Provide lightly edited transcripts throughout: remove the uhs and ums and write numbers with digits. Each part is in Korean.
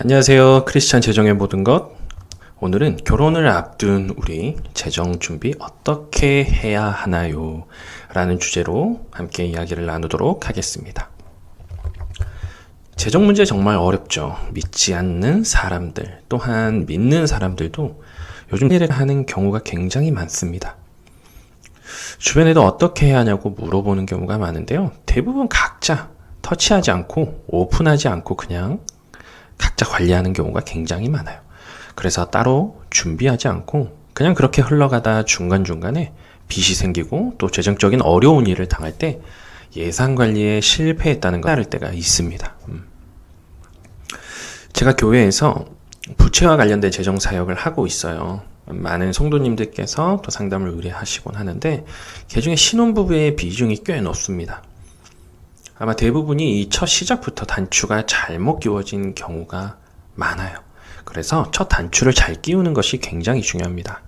안녕하세요. 크리스찬 재정의 모든 것. 오늘은 결혼을 앞둔 우리 재정 준비 어떻게 해야 하나요? 라는 주제로 함께 이야기를 나누도록 하겠습니다. 재정 문제 정말 어렵죠. 믿지 않는 사람들, 또한 믿는 사람들도 요즘 일을 하는 경우가 굉장히 많습니다. 주변에도 어떻게 해야 하냐고 물어보는 경우가 많은데요. 대부분 각자 터치하지 않고 오픈하지 않고 그냥 각자 관리하는 경우가 굉장히 많아요. 그래서 따로 준비하지 않고 그냥 그렇게 흘러가다 중간중간에 빚이 생기고 또 재정적인 어려운 일을 당할 때 예산 관리에 실패했다는 걸 알 때가 있습니다. 제가 교회에서 부채와 관련된 재정 사역을 하고 있어요. 많은 성도님들께서 또 상담을 의뢰하시곤 하는데 그중에 신혼부부의 비중이 꽤 높습니다. 아마 대부분이 이 첫 시작부터 단추가 잘못 끼워진 경우가 많아요. 그래서 첫 단추를 잘 끼우는 것이 굉장히 중요합니다.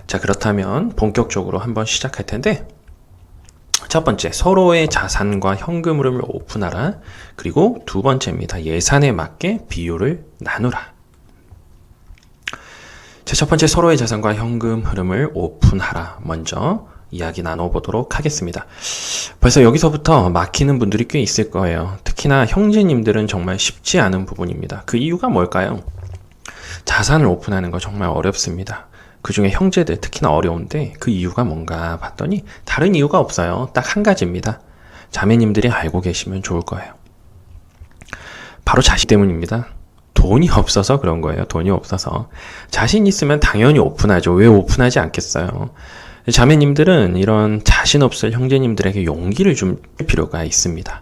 자, 그렇다면 본격적으로 한번 시작할 텐데 첫 번째, 서로의 자산과 현금 흐름을 오픈하라. 그리고 두 번째입니다. 예산에 맞게 비율을 나누라. 자, 첫 번째, 서로의 자산과 현금 흐름을 오픈하라. 먼저 이야기 나눠보도록 하겠습니다. 벌써 여기서부터 막히는 분들이 꽤 있을 거예요. 특히나 형제님들은 정말 쉽지 않은 부분입니다. 그 이유가 뭘까요? 자산을 오픈하는 거 정말 어렵습니다. 그 중에 형제들 특히나 어려운데 그 이유가 뭔가 봤더니 다른 이유가 없어요. 딱 한 가지입니다. 자매님들이 알고 계시면 좋을 거예요. 바로 자식 때문입니다. 돈이 없어서 그런 거예요. 돈이 없어서. 자신 있으면 당연히 오픈하죠. 왜 오픈하지 않겠어요? 자매님들은 이런 자신 없을 형제님들에게 용기를 줄 필요가 있습니다.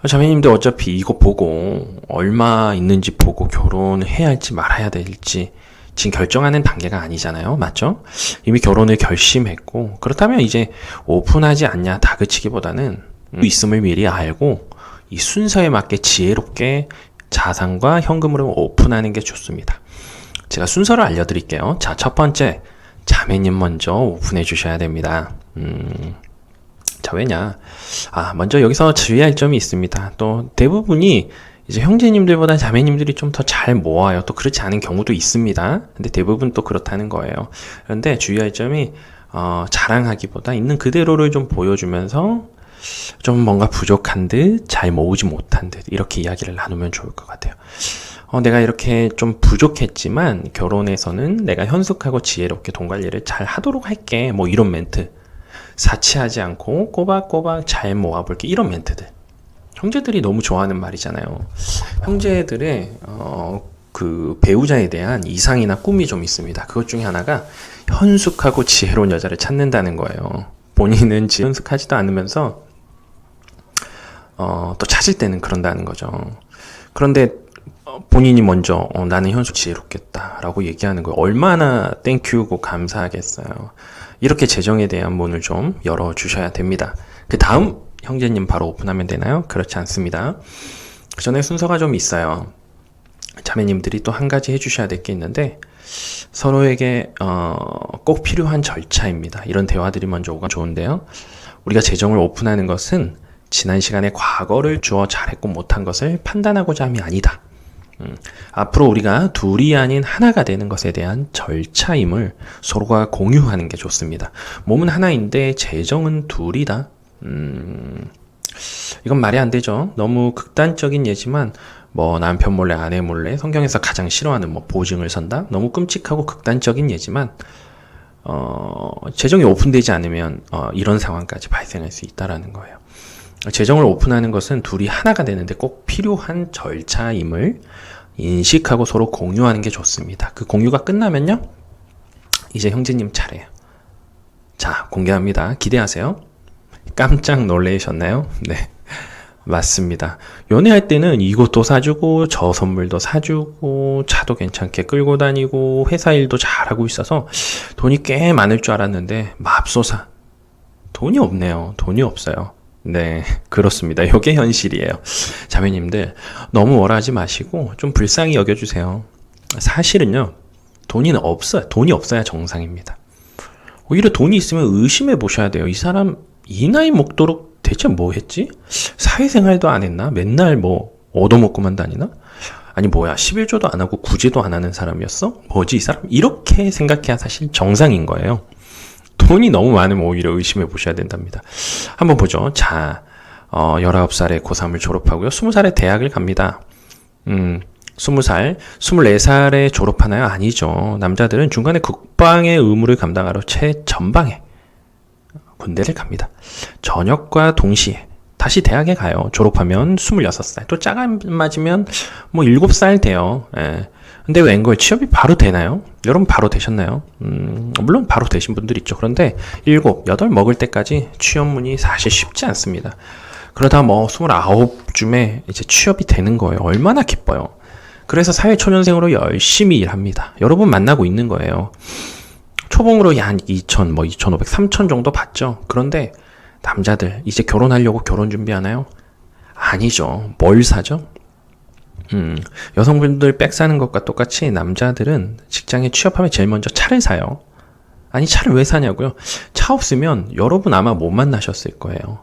자매님들 어차피 이거 보고 얼마 있는지 보고 결혼해야 할지 말아야 될지 지금 결정하는 단계가 아니잖아요. 맞죠? 이미 결혼을 결심했고 그렇다면 이제 오픈하지 않냐 다그치기보다는 있음을 미리 알고 이 순서에 맞게 지혜롭게 자산과 현금으로 오픈하는 게 좋습니다. 제가 순서를 알려드릴게요. 자, 첫 번째, 자매님 먼저 오픈해 주셔야 됩니다. 자, 왜냐? 먼저 여기서 주의할 점이 있습니다. 또 대부분이 이제 형제님들보다 자매님들이 좀 더 잘 모아요. 또 그렇지 않은 경우도 있습니다. 근데 대부분 또 그렇다는 거예요. 그런데 주의할 점이 자랑하기보다 있는 그대로를 좀 보여주면서 좀 뭔가 부족한 듯, 잘 모으지 못한 듯 이렇게 이야기를 나누면 좋을 것 같아요. 내가 이렇게 좀 부족했지만 결혼에서는 내가 현숙하고 지혜롭게 돈 관리를 잘 하도록 할게. 뭐 이런 멘트. 사치하지 않고 꼬박꼬박 잘 모아볼게. 이런 멘트들. 형제들이 너무 좋아하는 말이잖아요. 형제들의 그 배우자에 대한 이상이나 꿈이 좀 있습니다. 그것 중에 하나가 현숙하고 지혜로운 여자를 찾는다는 거예요. 본인은 현숙하지도 않으면서 또 찾을 때는 그런다는 거죠. 그런데 본인이 먼저 나는 현숙 지혜롭겠다 라고 얘기하는 거예요. 얼마나 땡큐고 감사하겠어요. 이렇게 재정에 대한 문을 좀 열어주셔야 됩니다. 그 다음 형제님 바로 오픈하면 되나요? 그렇지 않습니다. 그 전에 순서가 좀 있어요. 자매님들이 또 한 가지 해주셔야 될 게 있는데 서로에게 꼭 필요한 절차입니다. 이런 대화들이 먼저 오가 좋은데요. 우리가 재정을 오픈하는 것은 지난 시간에 과거를 주어 잘했고 못한 것을 판단하고자 함이 아니다. 앞으로 우리가 둘이 아닌 하나가 되는 것에 대한 절차임을 서로가 공유하는 게 좋습니다. 몸은 하나인데 재정은 둘이다. 이건 말이 안 되죠. 너무 극단적인 예지만 뭐 남편 몰래 아내 몰래 성경에서 가장 싫어하는 뭐 보증을 선다. 너무 끔찍하고 극단적인 예지만 재정이 오픈되지 않으면 이런 상황까지 발생할 수 있다라는 거예요. 재정을 오픈하는 것은 둘이 하나가 되는데 꼭 필요한 절차임을 인식하고 서로 공유하는 게 좋습니다. 그 공유가 끝나면요, 이제 형제님 차례예요. 자, 공개합니다. 기대하세요. 깜짝 놀라셨나요? 네, 맞습니다. 연애할 때는 이것도 사주고 저 선물도 사주고 차도 괜찮게 끌고 다니고 회사 일도 잘하고 있어서 돈이 꽤 많을 줄 알았는데 맙소사 돈이 없네요. 돈이 없어요. 네, 그렇습니다. 이게 현실이에요. 자매님들 너무 월하지 마시고 좀 불쌍히 여겨주세요. 사실은요, 돈이 없어요. 돈이 없어야 정상입니다. 오히려 돈이 있으면 의심해 보셔야 돼요. 이 사람 이 나이 먹도록 대체 뭐 했지? 사회생활도 안 했나? 맨날 뭐 얻어먹고만 다니나? 아니 뭐야 11조도 안 하고 구제도 안 하는 사람이었어? 뭐지 이 사람? 이렇게 생각해야 사실 정상인 거예요. 돈이 너무 많으면 오히려 의심해 보셔야 된답니다. 한번 보죠. 자, 19살에 고3을 졸업하고요. 20살에 대학을 갑니다. 20살, 24살에 졸업하나요? 아니죠. 남자들은 중간에 국방의 의무를 감당하러 최전방에 군대를 갑니다. 전역과 동시에 다시 대학에 가요. 졸업하면 26살. 또 짝안 맞으면 뭐 7살 돼요. 예. 근데 웬걸 취업이 바로 되나요? 여러분 바로 되셨나요? 물론 바로 되신 분들 있죠. 그런데 7, 8 먹을 때까지 취업문이 사실 쉽지 않습니다. 그러다 뭐 29쯤에 이제 취업이 되는 거예요. 얼마나 기뻐요. 그래서 사회초년생으로 열심히 일합니다. 여러분 만나고 있는 거예요. 초봉으로 한 2,000, 2,500, 3,000 정도 받죠. 그런데 남자들 이제 결혼하려고 결혼 준비하나요? 아니죠. 뭘 사죠? 여성분들 백 사는 것과 똑같이 남자들은 직장에 취업하면 제일 먼저 차를 사요. 아니 차를 왜 사냐고요? 차 없으면 여러분 아마 못 만나셨을 거예요.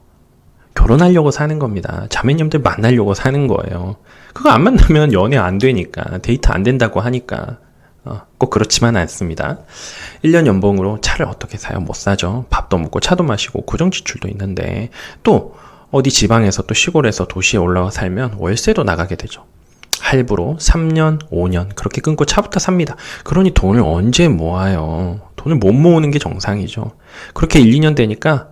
결혼하려고 사는 겁니다. 자매님들 만나려고 사는 거예요. 그거 안 만나면 연애 안 되니까, 데이트 안 된다고 하니까. 꼭 그렇지만 않습니다. 1년 연봉으로 차를 어떻게 사요? 못 사죠. 밥도 먹고 차도 마시고 고정 지출도 있는데, 또 어디 지방에서 또 시골에서 도시에 올라와 살면 월세도 나가게 되죠. 할부로 3년, 5년 그렇게 끊고 차부터 삽니다. 그러니 돈을 언제 모아요? 돈을 못 모으는 게 정상이죠. 그렇게 1, 2년 되니까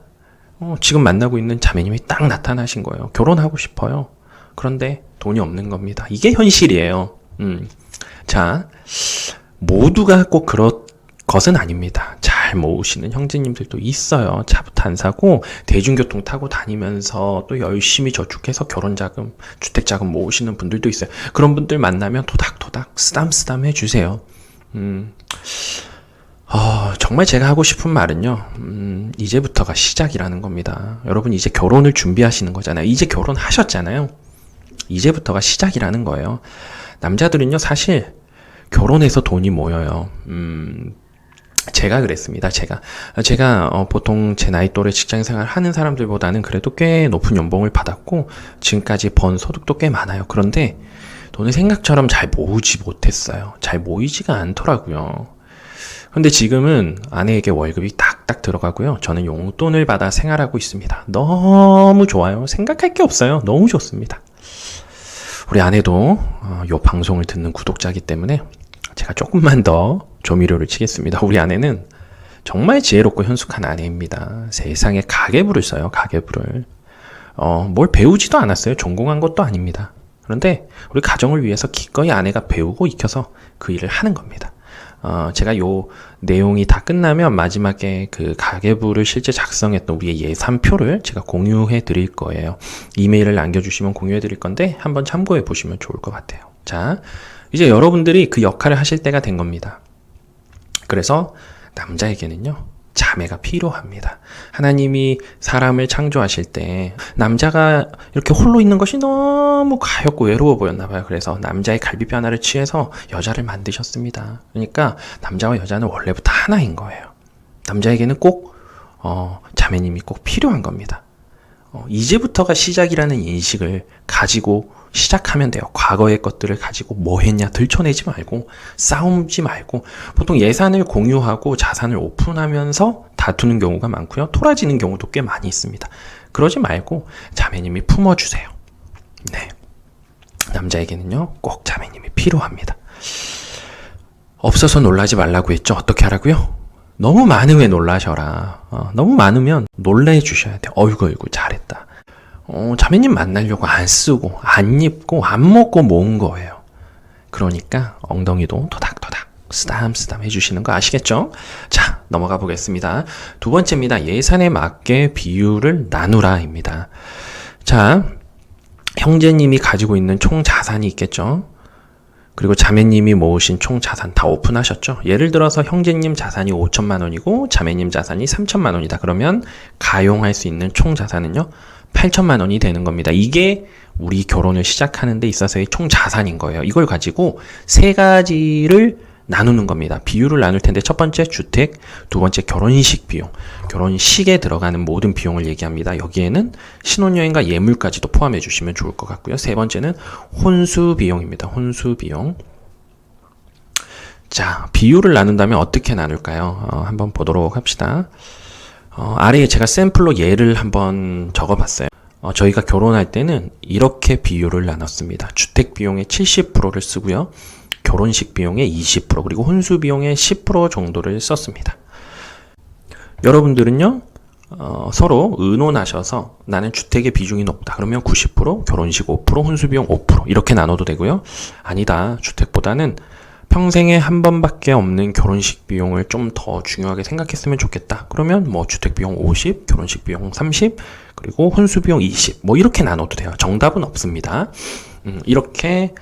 지금 만나고 있는 자매님이 딱 나타나신 거예요. 결혼하고 싶어요. 그런데 돈이 없는 겁니다. 이게 현실이에요. 자, 모두가 꼭 그런 것은 아닙니다. 잘 모으시는 형제님들도 있어요. 차부터 안 사고 대중교통 타고 다니면서 또 열심히 저축해서 결혼자금, 주택자금 모으시는 분들도 있어요. 그런 분들 만나면 토닥토닥 쓰담쓰담 해주세요. 정말 제가 하고 싶은 말은요, 이제부터가 시작이라는 겁니다. 여러분 이제 결혼을 준비하시는 거잖아요. 이제 결혼하셨잖아요. 이제부터가 시작이라는 거예요. 남자들은요, 사실 결혼해서 돈이 모여요. 제가 그랬습니다. 제가 보통 제 나이 또래 직장 생활 하는 사람들보다는 그래도 꽤 높은 연봉을 받았고 지금까지 번 소득도 꽤 많아요. 그런데 돈을 생각처럼 잘 모으지 못했어요. 잘 모이지가 않더라고요. 근데 지금은 아내에게 월급이 딱딱 들어가고요. 저는 용돈을 받아 생활하고 있습니다. 너무 좋아요. 생각할 게 없어요. 너무 좋습니다. 우리 아내도 요 방송을 듣는 구독자이기 때문에 제가 조금만 더 조미료를 치겠습니다. 우리 아내는 정말 지혜롭고 현숙한 아내입니다. 세상에 가계부를 써요. 가계부를. 뭘 배우지도 않았어요. 전공한 것도 아닙니다. 그런데 우리 가정을 위해서 기꺼이 아내가 배우고 익혀서 그 일을 하는 겁니다. 제가 요 내용이 다 끝나면 마지막에 그 가계부를 실제 작성했던 우리의 예산표를 제가 공유해 드릴 거예요. 이메일을 남겨주시면 공유해 드릴 건데 한번 참고해 보시면 좋을 것 같아요. 자, 이제 여러분들이 그 역할을 하실 때가 된 겁니다. 그래서 남자에게는요, 자매가 필요합니다. 하나님이 사람을 창조하실 때 남자가 이렇게 홀로 있는 것이 너무 가엾고 외로워 보였나 봐요. 그래서 남자의 갈비뼈 하나를 취해서 여자를 만드셨습니다. 그러니까 남자와 여자는 원래부터 하나인 거예요. 남자에게는 꼭 자매님이 꼭 필요한 겁니다. 이제부터가 시작이라는 인식을 가지고 시작하면 돼요. 과거의 것들을 가지고 뭐 했냐 들춰내지 말고 싸우지 말고, 보통 예산을 공유하고 자산을 오픈하면서 다투는 경우가 많고요. 토라지는 경우도 꽤 많이 있습니다. 그러지 말고 자매님이 품어주세요. 네, 남자에게는요 꼭 자매님이 필요합니다. 없어서 놀라지 말라고 했죠. 어떻게 하라고요? 너무 많으면 놀라셔라. 너무 많으면 놀래주셔야 돼요. 어이구 잘했다. 자매님 만나려고 안 쓰고 안 입고 안 먹고 모은 거예요. 그러니까 엉덩이도 토닥토닥 쓰담쓰담 해주시는 거 아시겠죠? 자, 넘어가 보겠습니다. 두 번째입니다. 예산에 맞게 비율을 나누라입니다. 자, 형제님이 가지고 있는 총 자산이 있겠죠? 그리고 자매님이 모으신 총 자산 다 오픈하셨죠? 예를 들어서 형제님 자산이 5천만 원이고 자매님 자산이 3천만 원이다. 그러면 가용할 수 있는 총 자산은요 8천만 원이 되는 겁니다. 이게 우리 결혼을 시작하는 데 있어서의 총 자산인 거예요. 이걸 가지고 세 가지를 나누는 겁니다. 비율을 나눌 텐데 첫 번째 주택, 두 번째 결혼식 비용. 결혼식에 들어가는 모든 비용을 얘기합니다. 여기에는 신혼여행과 예물까지도 포함해 주시면 좋을 것 같고요. 세 번째는 혼수 비용입니다. 혼수 비용. 자, 비율을 나눈다면 어떻게 나눌까요? 한번 보도록 합시다. 아래에 제가 샘플로 예를 한번 적어봤어요. 저희가 결혼할 때는 이렇게 비율을 나눴습니다. 주택 비용의 70%를 쓰고요. 결혼식 비용의 20% 그리고 혼수 비용의 10% 정도를 썼습니다. 여러분들은요, 서로 의논하셔서 나는 주택의 비중이 높다. 그러면 90%, 결혼식 5%, 혼수 비용 5% 이렇게 나눠도 되고요. 아니다. 주택보다는 평생에 한 번밖에 없는 결혼식 비용을 좀 더 중요하게 생각했으면 좋겠다. 그러면 뭐 주택 비용 50, 결혼식 비용 30, 그리고 혼수 비용 20, 뭐 이렇게 나눠도 돼요. 정답은 없습니다. 이렇게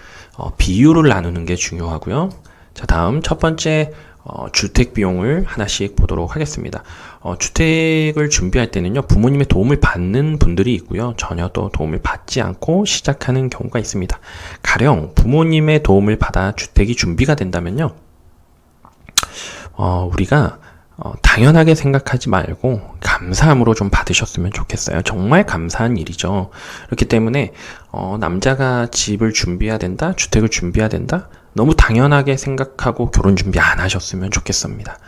비율을 나누는 게 중요하고요. 자, 다음 첫 번째 주택 비용을 하나씩 보도록 하겠습니다. 주택을 준비할 때는요, 부모님의 도움을 받는 분들이 있고요, 전혀 또 도움을 받지 않고 시작하는 경우가 있습니다. 가령 부모님의 도움을 받아 주택이 준비가 된다면요, 우리가 당연하게 생각하지 말고 감사함으로 좀 받으셨으면 좋겠어요. 정말 감사한 일이죠. 그렇기 때문에 남자가 집을 준비해야 된다, 주택을 준비해야 된다, 너무 당연하게 생각하고 결혼 준비 안 하셨으면 좋겠습니다.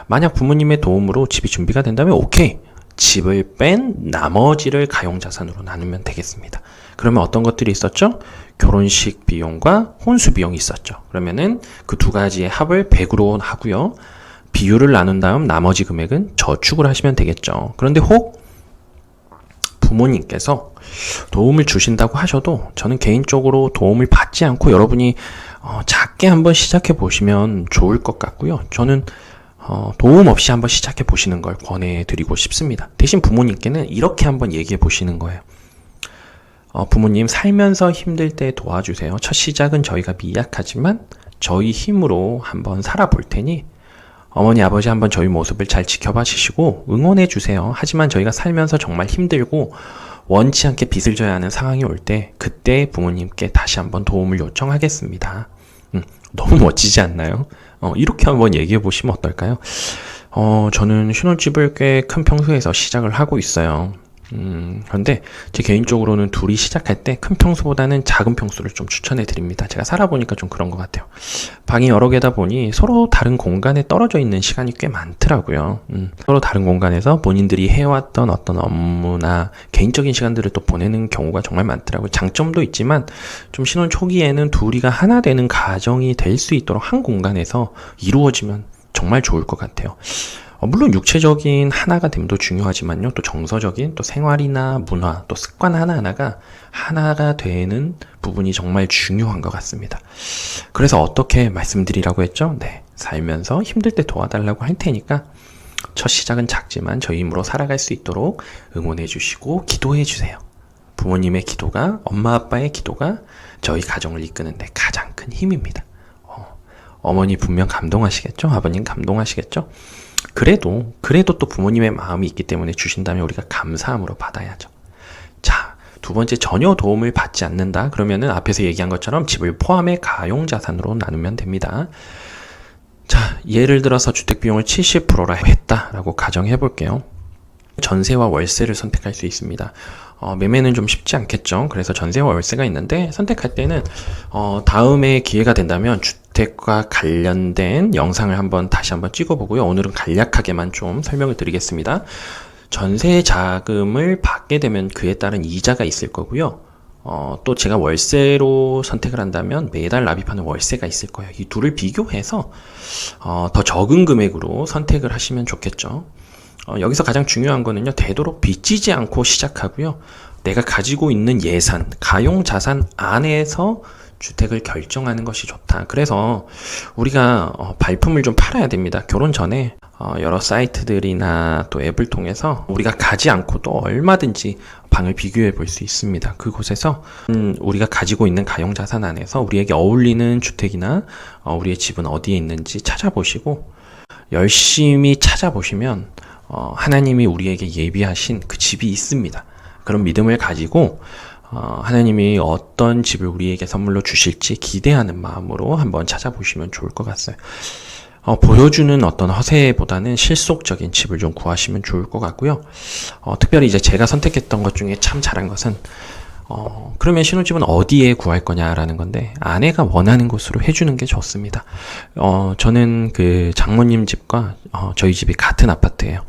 만약 부모님의 도움으로 집이 준비가 된다면 오케이, 집을 뺀 나머지를 가용자산으로 나누면 되겠습니다. 그러면 어떤 것들이 있었죠? 결혼식 비용과 혼수 비용이 있었죠. 그러면은 그 두 가지의 합을 100으로 하고요, 비율을 나눈 다음 나머지 금액은 저축을 하시면 되겠죠. 그런데 혹 부모님께서 도움을 주신다고 하셔도 저는 개인적으로 도움을 받지 않고 여러분이 작게 한번 시작해 보시면 좋을 것 같고요. 저는 도움 없이 한번 시작해 보시는 걸 권해드리고 싶습니다. 대신 부모님께는 이렇게 한번 얘기해 보시는 거예요. 부모님, 살면서 힘들 때 도와주세요. 첫 시작은 저희가 미약하지만 저희 힘으로 한번 살아볼 테니 어머니, 아버지 한번 저희 모습을 잘 지켜봐 주시고 응원해 주세요. 하지만 저희가 살면서 정말 힘들고 원치 않게 빚을 져야 하는 상황이 올 때 그때 부모님께 다시 한번 도움을 요청하겠습니다. 너무 멋지지 않나요? 이렇게 한번 얘기해 보시면 어떨까요? 저는 신혼집을 꽤 큰 평수에서 시작을 하고 있어요. 그런데 제 개인적으로는 둘이 시작할 때 큰 평수보다는 작은 평수를 좀 추천해 드립니다. 제가 살아보니까 좀 그런 것 같아요. 방이 여러 개다 보니 서로 다른 공간에 떨어져 있는 시간이 꽤 많더라고요. 서로 다른 공간에서 본인들이 해왔던 어떤 업무나 개인적인 시간들을 또 보내는 경우가 정말 많더라고요. 장점도 있지만 좀 신혼 초기에는 둘이가 하나 되는 가정이 될 수 있도록 한 공간에서 이루어지면 정말 좋을 것 같아요. 물론 육체적인 하나가 됨도 중요하지만요, 또 정서적인 또 생활이나 문화 또 습관 하나하나가 하나가 되는 부분이 정말 중요한 것 같습니다. 그래서 어떻게 말씀드리라고 했죠? 네, 살면서 힘들 때 도와달라고 할 테니까 첫 시작은 작지만 저희 힘으로 살아갈 수 있도록 응원해 주시고 기도해 주세요. 부모님의 기도가, 엄마 아빠의 기도가 저희 가정을 이끄는 데 가장 큰 힘입니다. 어머니 분명 감동하시겠죠? 아버님 감동하시겠죠? 그래도 또 부모님의 마음이 있기 때문에 주신다면 우리가 감사함으로 받아야죠. 자, 두 번째, 전혀 도움을 받지 않는다. 그러면은 앞에서 얘기한 것처럼 집을 포함해 가용자산으로 나누면 됩니다. 자, 예를 들어서 주택비용을 70%라 했다라고 가정해 볼게요. 전세와 월세를 선택할 수 있습니다. 매매는 좀 쉽지 않겠죠. 그래서 전세와 월세가 있는데 선택할 때는 다음에 기회가 된다면 주택과 관련된 영상을 다시 한번 찍어보고요. 오늘은 간략하게만 좀 설명을 드리겠습니다. 전세 자금을 받게 되면 그에 따른 이자가 있을 거고요. 또 제가 월세로 선택을 한다면 매달 납입하는 월세가 있을 거예요. 이 둘을 비교해서 더 적은 금액으로 선택을 하시면 좋겠죠. 여기서 가장 중요한 거는요, 되도록 빚지지 않고 시작하고요, 내가 가지고 있는 예산, 가용자산 안에서 주택을 결정하는 것이 좋다. 그래서 우리가 발품을 좀 팔아야 됩니다. 결혼 전에 여러 사이트들이나 또 앱을 통해서 우리가 가지 않고도 얼마든지 방을 비교해 볼 수 있습니다. 그곳에서 우리가 가지고 있는 가용자산 안에서 우리에게 어울리는 주택이나 우리의 집은 어디에 있는지 찾아보시고 열심히 찾아보시면 하나님이 우리에게 예비하신 그 집이 있습니다. 그런 믿음을 가지고 하나님이 어떤 집을 우리에게 선물로 주실지 기대하는 마음으로 한번 찾아보시면 좋을 것 같아요. 보여주는 어떤 허세보다는 실속적인 집을 좀 구하시면 좋을 것 같고요. 특별히 이제 제가 선택했던 것 중에 참 잘한 것은 그러면 신혼집은 어디에 구할 거냐라는 건데, 아내가 원하는 곳으로 해주는 게 좋습니다. 저는 그 장모님 집과 저희 집이 같은 아파트예요.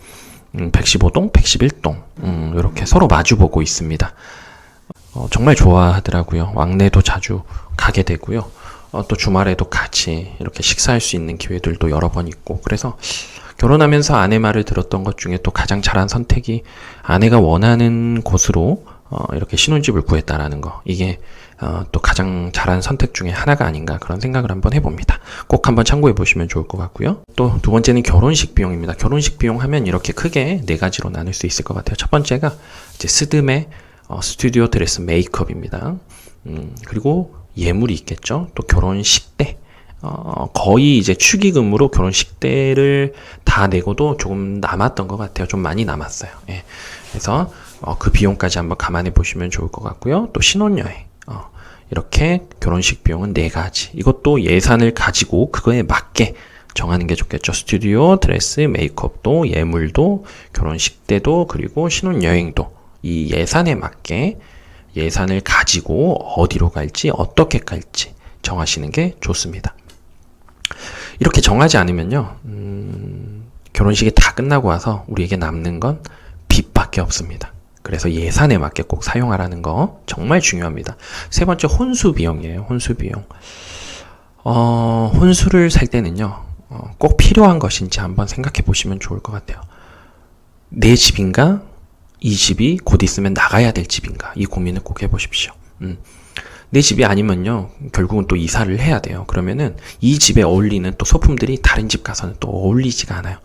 115동, 111동, 이렇게 서로 마주보고 있습니다. 정말 좋아하더라고요. 왕래도 자주 가게 되고요. 또 주말에도 같이 이렇게 식사할 수 있는 기회들도 여러 번 있고, 그래서 결혼하면서 아내 말을 들었던 것 중에 또 가장 잘한 선택이 아내가 원하는 곳으로 이렇게 신혼집을 구했다라는 거. 이게 또 가장 잘한 선택 중에 하나가 아닌가, 그런 생각을 한번 해봅니다. 꼭 한번 참고해 보시면 좋을 것 같고요. 또 두 번째는 결혼식 비용입니다. 결혼식 비용 하면 이렇게 크게 네 가지로 나눌 수 있을 것 같아요. 첫 번째가 이제 스드메 스튜디오 드레스 메이크업입니다. 그리고 예물이 있겠죠. 또 결혼식 때 거의 이제 축의금으로 결혼식 때를 다 내고도 조금 남았던 것 같아요. 좀 많이 남았어요. 예. 그래서 그 비용까지 한번 감안해 보시면 좋을 것 같고요. 또 신혼여행, 이렇게 결혼식 비용은 네 가지. 이것도 예산을 가지고 그거에 맞게 정하는 게 좋겠죠. 스튜디오, 드레스, 메이크업도, 예물도, 결혼식 때도, 그리고 신혼여행도 이 예산에 맞게 예산을 가지고 어디로 갈지, 어떻게 갈지 정하시는 게 좋습니다. 이렇게 정하지 않으면요, 결혼식이 다 끝나고 와서 우리에게 남는 건 빚밖에 없습니다. 그래서 예산에 맞게 꼭 사용하라는 거 정말 중요합니다. 세 번째, 혼수 비용이에요. 혼수 비용. 혼수를 살 때는요, 꼭 필요한 것인지 한번 생각해 보시면 좋을 것 같아요. 내 집인가? 이 집이 곧 있으면 나가야 될 집인가? 이 고민을 꼭 해보십시오. 내 집이 아니면요, 결국은 또 이사를 해야 돼요. 그러면은 이 집에 어울리는 또 소품들이 다른 집 가서는 또 어울리지가 않아요.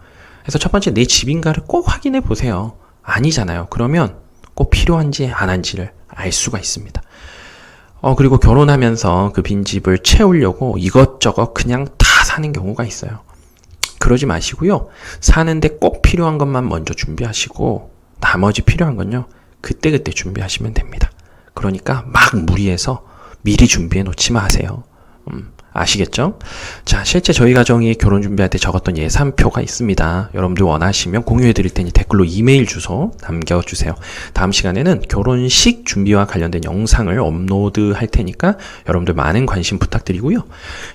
그래서 첫 번째, 내 집인가를 꼭 확인해 보세요. 아니잖아요. 그러면 꼭 필요한지 안 한지를 알 수가 있습니다. 그리고 결혼하면서 그 빈집을 채우려고 이것저것 그냥 다 사는 경우가 있어요. 그러지 마시고요. 사는데 꼭 필요한 것만 먼저 준비하시고 나머지 필요한 건요, 그때그때 준비하시면 됩니다. 그러니까 막 무리해서 미리 준비해 놓지 마세요. 아시겠죠? 자, 실제 저희 가정이 결혼 준비할 때 적었던 예산표가 있습니다. 여러분들 원하시면 공유해 드릴 테니 댓글로 이메일 주소 남겨주세요. 다음 시간에는 결혼식 준비와 관련된 영상을 업로드 할 테니까 여러분들 많은 관심 부탁드리고요.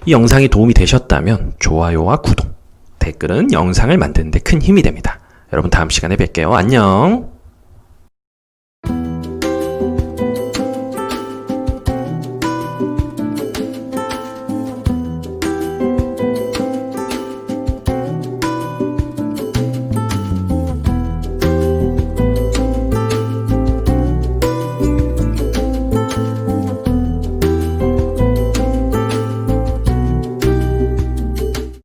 이 영상이 도움이 되셨다면 좋아요와 구독, 댓글은 영상을 만드는 데 큰 힘이 됩니다. 여러분 다음 시간에 뵐게요. 안녕.